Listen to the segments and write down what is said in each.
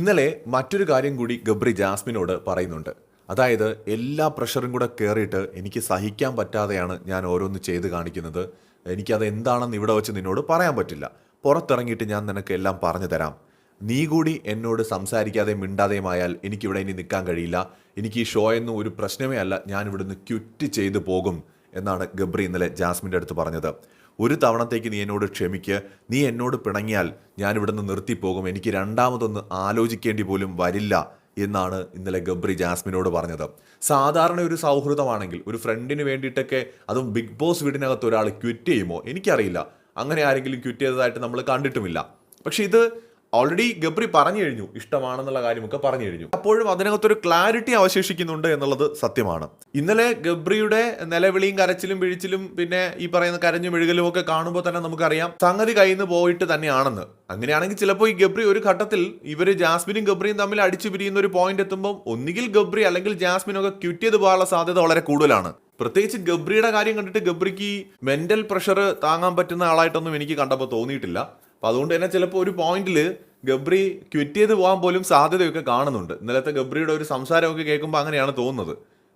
ഇന്നലെ മറ്റൊരു കാര്യം കൂടി ഗബ്രി ജാസ്മിനോട് പറയുന്നുണ്ട്. അതായത് എല്ലാ പ്രഷറും കൂടെ കയറിയിട്ട് എനിക്ക് സഹിക്കാൻ പറ്റാതെയാണ് ഞാൻ ഓരോന്ന് ചെയ്ത് കാണിക്കുന്നത്. എനിക്കത് എന്താണെന്ന് ഇവിടെ വെച്ച് നിന്നോട് പറയാൻ പറ്റില്ല. പുറത്തിറങ്ങിയിട്ട് ഞാൻ നിനക്ക് എല്ലാം പറഞ്ഞു തരാം. നീ കൂടി എന്നോട് സംസാരിക്കാതെയും മിണ്ടാതെയുമായാൽ എനിക്കിവിടെ ഇനി നിൽക്കാൻ കഴിയില്ല. എനിക്ക് ഈ ഷോ ഒന്നും ഒരു പ്രശ്നമേ അല്ല. ഞാൻ ഇവിടുന്ന് ക്വിറ്റ് ചെയ്തു പോകും എന്നാണ് ഗബ്രി ഇന്നലെ ജാസ്മിൻ്റെ അടുത്ത് പറഞ്ഞത്. ഒരു തവണത്തേക്ക് നീ എന്നോട് ക്ഷമിക്ക്. നീ എന്നോട് പിണങ്ങിയാൽ ഞാൻ ഇവിടുന്ന് നിർത്തിപ്പോകും. എനിക്ക് രണ്ടാമതൊന്ന് ആലോചിക്കേണ്ടി പോലും വരില്ല എന്നാണ് ഇന്നലെ ഗബ്രി ജാസ്മിനോട് പറഞ്ഞത്. സാധാരണ ഒരു സൗഹൃദമാണെങ്കിൽ, ഒരു ഫ്രണ്ടിന് വേണ്ടിയിട്ടൊക്കെ, അതും ബിഗ് ബോസ് വീടിനകത്ത് ഒരാൾ ക്വിറ്റ് ചെയ്യുമോ എനിക്കറിയില്ല. അങ്ങനെ ആരെങ്കിലും ക്വിറ്റ് ചെയ്തതായിട്ട് നമ്മൾ കണ്ടിട്ടുമില്ല. പക്ഷെ ഇത് ഓൾറെഡി ഗബ്രി പറഞ്ഞു കഴിഞ്ഞു, ഇഷ്ടമാണെന്നുള്ള കാര്യമൊക്കെ പറഞ്ഞു കഴിഞ്ഞു. അപ്പോഴും അതിനകത്തൊരു ക്ലാരിറ്റി അവശേഷിക്കുന്നുണ്ട് എന്നുള്ളത് സത്യമാണ്. ഇന്നലെ ഗബ്രിയുടെ നിലവിളിയും കരച്ചിലും പിഴിച്ചിലും പിന്നെ ഈ പറയുന്ന കരഞ്ഞു മെഴുകലും ഒക്കെ കാണുമ്പോൾ തന്നെ നമുക്കറിയാം സംഗതി കയ്യിൽ നിന്ന് പോയിട്ട് തന്നെയാണെന്ന്. അങ്ങനെയാണെങ്കിൽ ചിലപ്പോൾ ഈ ഗബ്രി ഒരു ഘട്ടത്തിൽ ഇവര് ജാസ്മിനും ഗബ്രിയും തമ്മിൽ അടിച്ചു പിരിയുന്ന ഒരു പോയിന്റ് എത്തുമ്പോൾ ഒന്നുകിൽ ഗബ്രി അല്ലെങ്കിൽ ജാസ്മിനൊക്കെ ക്വിറ്റ് ചെയ്ത് പോകാനുള്ള സാധ്യത വളരെ കൂടുതലാണ്. പ്രത്യേകിച്ച് ഗബ്രിയുടെ കാര്യം കണ്ടിട്ട് ഗബ്രിക്ക് മെന്റൽ പ്രഷർ താങ്ങാൻ പറ്റുന്ന ആളായിട്ടൊന്നും എനിക്ക് കണ്ടപ്പോൾ തോന്നിയിട്ടില്ല. അപ്പം അതുകൊണ്ട് തന്നെ ചിലപ്പോൾ ഒരു പോയിന്റിൽ ഗബ്രി ക്വിറ്റ് ചെയ്ത് പോകാൻ പോലും സാധ്യതയൊക്കെ കാണുന്നുണ്ട്. ഇന്നലത്തെ ഗബ്രിയുടെ ഒരു സംസാരമൊക്കെ കേൾക്കുമ്പോൾ അങ്ങനെയാണ് തോന്നുന്നത്.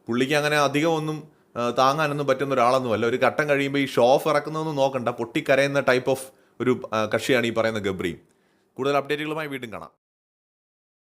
പുള്ളിക്ക് അങ്ങനെ അധികം ഒന്നും താങ്ങാനൊന്നും പറ്റുന്ന ഒരാളൊന്നുമല്ല. ഒരു ഘട്ടം കഴിയുമ്പോൾ ഈ ഷോ ഓഫ് ഇറക്കുന്നതൊന്നും നോക്കണ്ട, പൊട്ടിക്കരയുന്ന ടൈപ്പ് ഓഫ് ഒരു കക്ഷിയാണ് ഈ പറയുന്ന ഗബ്രി. കൂടുതൽ അപ്ഡേറ്റുകളുമായി വീണ്ടും കാണാം.